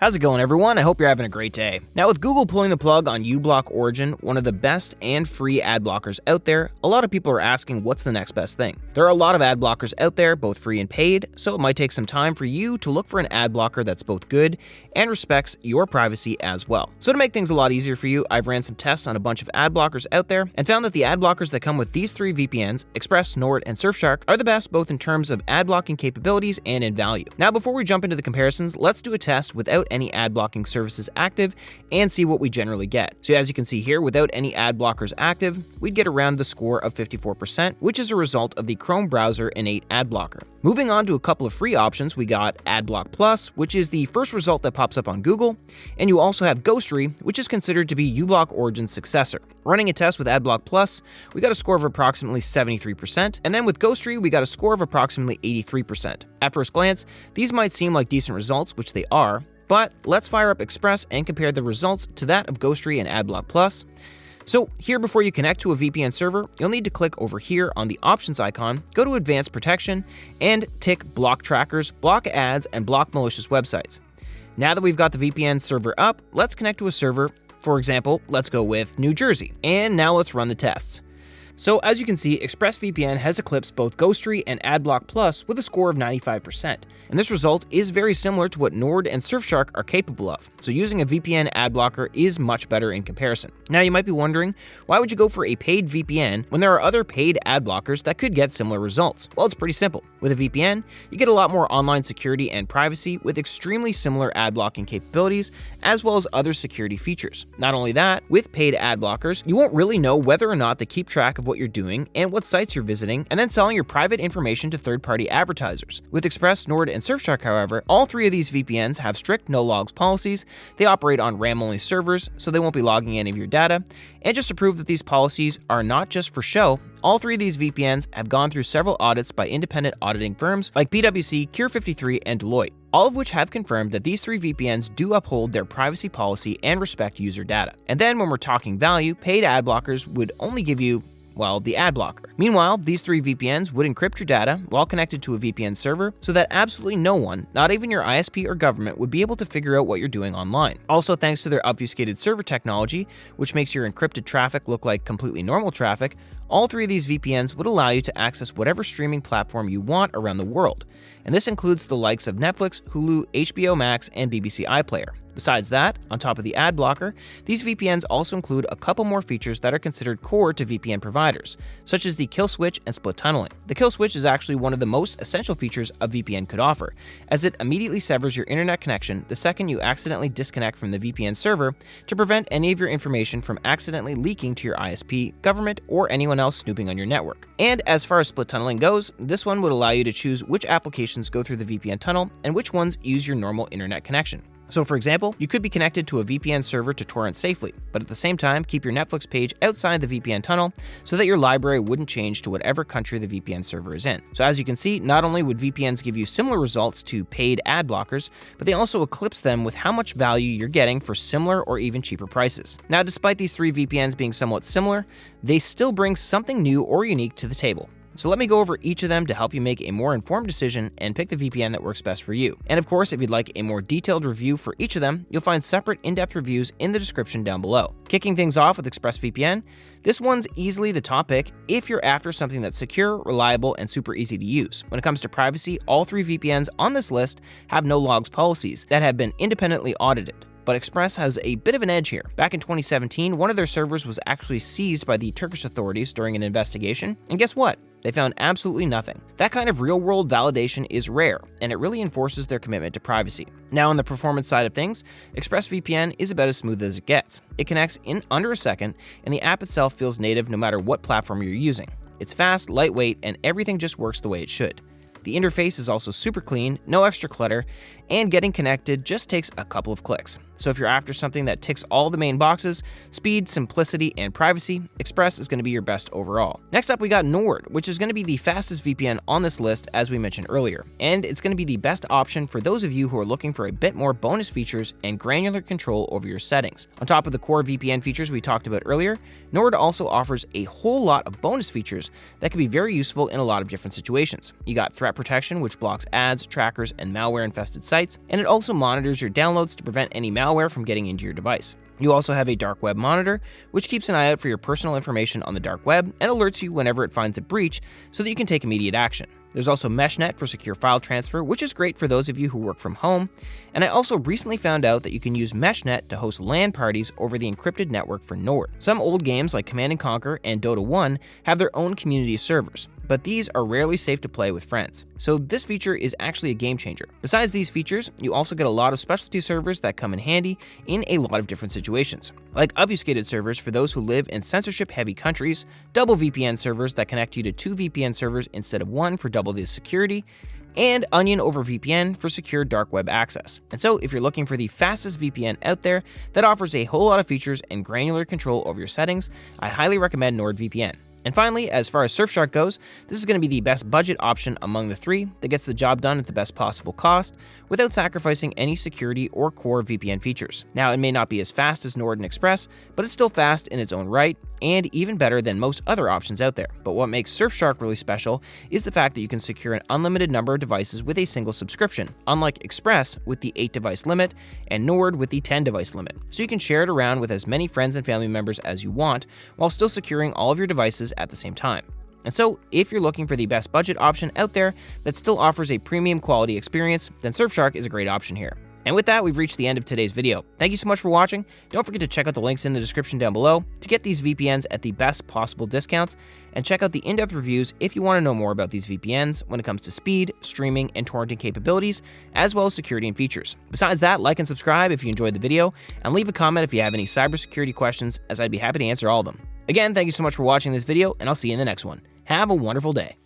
How's it going, everyone? I hope you're having a great day. Now, with Google pulling the plug on uBlock Origin, one of the best and free ad blockers out there, a lot of people are asking what's the next best thing. There are a lot of ad blockers out there, both free and paid, so it might take some time for you to look for an ad blocker that's both good and respects your privacy as well. So to make things a lot easier for you, I've ran some tests on a bunch of ad blockers out there and found that the ad blockers that come with these three VPNs, Express, Nord, and Surfshark, are the best both in terms of ad blocking capabilities and in value. Now, before we jump into the comparisons, let's do a test without any ad blocking services active and see what we generally get. So as you can see here, without any ad blockers active, we'd get around the score of 54%, which is a result of the Chrome browser innate ad blocker. Moving on to a couple of free options, we got AdBlock Plus, which is the first result that pops up on Google, and you also have Ghostery, which is considered to be uBlock Origin's successor. Running a test with AdBlock Plus, we got a score of approximately 73%, and then with Ghostery, we got a score of approximately 83%. At first glance, these might seem like decent results, which they are, but let's fire up Express and compare the results to that of Ghostery and AdBlock Plus. So here, before you connect to a VPN server, you'll need to click over here on the options icon, go to advanced protection, and tick block trackers, block ads, and block malicious websites. Now that we've got the VPN server up, let's connect to a server. For example, let's go with New Jersey, and now let's run the tests. So as you can see, ExpressVPN has eclipsed both Ghostery and AdBlock Plus with a score of 95%, and this result is very similar to what Nord and Surfshark are capable of, so using a VPN ad blocker is much better in comparison. Now you might be wondering, why would you go for a paid VPN when there are other paid ad blockers that could get similar results? Well, it's pretty simple. With a VPN, you get a lot more online security and privacy with extremely similar ad blocking capabilities, as well as other security features. Not only that, with paid ad blockers, you won't really know whether or not they keep track of what you're doing and what sites you're visiting, and then selling your private information to third-party advertisers. With Express, Nord, and Surfshark, however, all three of these VPNs have strict no-logs policies. They operate on RAM-only servers, so they won't be logging any of your data. And just to prove that these policies are not just for show, all three of these VPNs have gone through several audits by independent auditing firms like PwC, Cure53, and Deloitte, all of which have confirmed that these three VPNs do uphold their privacy policy and respect user data. And then when we're talking value, paid ad blockers would only give you, well, the ad blocker. Meanwhile, these three VPNs would encrypt your data while connected to a VPN server so that absolutely no one, not even your ISP or government, would be able to figure out what you're doing online. Also, thanks to their obfuscated server technology, which makes your encrypted traffic look like completely normal traffic, all three of these VPNs would allow you to access whatever streaming platform you want around the world. And this includes the likes of Netflix, Hulu, HBO Max, and BBC iPlayer. Besides that, on top of the ad blocker, these VPNs also include a couple more features that are considered core to VPN providers, such as the kill switch and split tunneling. The kill switch is actually one of the most essential features a VPN could offer, as it immediately severs your internet connection the second you accidentally disconnect from the VPN server to prevent any of your information from accidentally leaking to your ISP, government, or anyone else snooping on your network. And as far as split tunneling goes, this one would allow you to choose which applications go through the VPN tunnel and which ones use your normal internet connection. So for example, you could be connected to a VPN server to torrent safely, but at the same time keep your Netflix page outside the VPN tunnel so that your library wouldn't change to whatever country the VPN server is in. So as you can see, not only would VPNs give you similar results to paid ad blockers, but they also eclipse them with how much value you're getting for similar or even cheaper prices. Now, despite these three VPNs being somewhat similar, they still bring something new or unique to the table. So let me go over each of them to help you make a more informed decision and pick the VPN that works best for you. And of course, if you'd like a more detailed review for each of them, you'll find separate in-depth reviews in the description down below. Kicking things off with ExpressVPN, this one's easily the top pick if you're after something that's secure, reliable, and super easy to use. When it comes to privacy, all three VPNs on this list have no logs policies that have been independently audited. But Express has a bit of an edge here. Back in 2017, one of their servers was actually seized by the Turkish authorities during an investigation, and guess what? They found absolutely nothing. That kind of real-world validation is rare, and it really enforces their commitment to privacy. Now, on the performance side of things, ExpressVPN is about as smooth as it gets. It connects in under a second, and the app itself feels native no matter what platform you're using. It's fast, lightweight, and everything just works the way it should. The interface is also super clean, no extra clutter, and getting connected just takes a couple of clicks. So if you're after something that ticks all the main boxes, speed, simplicity, and privacy, Express is going to be your best overall. Next up, we got Nord, which is going to be the fastest VPN on this list as we mentioned earlier, and it's going to be the best option for those of you who are looking for a bit more bonus features and granular control over your settings. On top of the core VPN features we talked about earlier, Nord also offers a whole lot of bonus features that can be very useful in a lot of different situations. You got threat protection, which blocks ads, trackers, and malware-infested sites, and it also monitors your downloads to prevent any malware from getting into your device. You also have a dark web monitor, which keeps an eye out for your personal information on the dark web and alerts you whenever it finds a breach so that you can take immediate action. There's also MeshNet for secure file transfer, which is great for those of you who work from home. And I also recently found out that you can use MeshNet to host LAN parties over the encrypted network for Nord. Some old games like Command & Conquer and Dota 1 have their own community servers, but these are rarely safe to play with friends. So this feature is actually a game changer. Besides these features, you also get a lot of specialty servers that come in handy in a lot of different situations, like obfuscated servers for those who live in censorship-heavy countries, double VPN servers that connect you to 2 VPN servers instead of 1 for double the security, and Onion over VPN for secure dark web access. And so if you're looking for the fastest VPN out there that offers a whole lot of features and granular control over your settings, I highly recommend NordVPN. And finally, as far as Surfshark goes, this is going to be the best budget option among the 3 that gets the job done at the best possible cost without sacrificing any security or core VPN features. Now, it may not be as fast as Nord and Express, but it's still fast in its own right and even better than most other options out there. But what makes Surfshark really special is the fact that you can secure an unlimited number of devices with a single subscription, unlike Express with the 8-device limit and Nord with the 10-device limit. So you can share it around with as many friends and family members as you want while still securing all of your devices at the same time. And so, if you're looking for the best budget option out there that still offers a premium quality experience, then Surfshark is a great option here. And with that, we've reached the end of today's video. Thank you so much for watching. Don't forget to check out the links in the description down below to get these VPNs at the best possible discounts, and check out the in-depth reviews if you want to know more about these VPNs when it comes to speed, streaming, and torrenting capabilities, as well as security and features. Besides that, like and subscribe if you enjoyed the video, and leave a comment if you have any cybersecurity questions, as I'd be happy to answer all of them. Again, thank you so much for watching this video, and I'll see you in the next one. Have a wonderful day.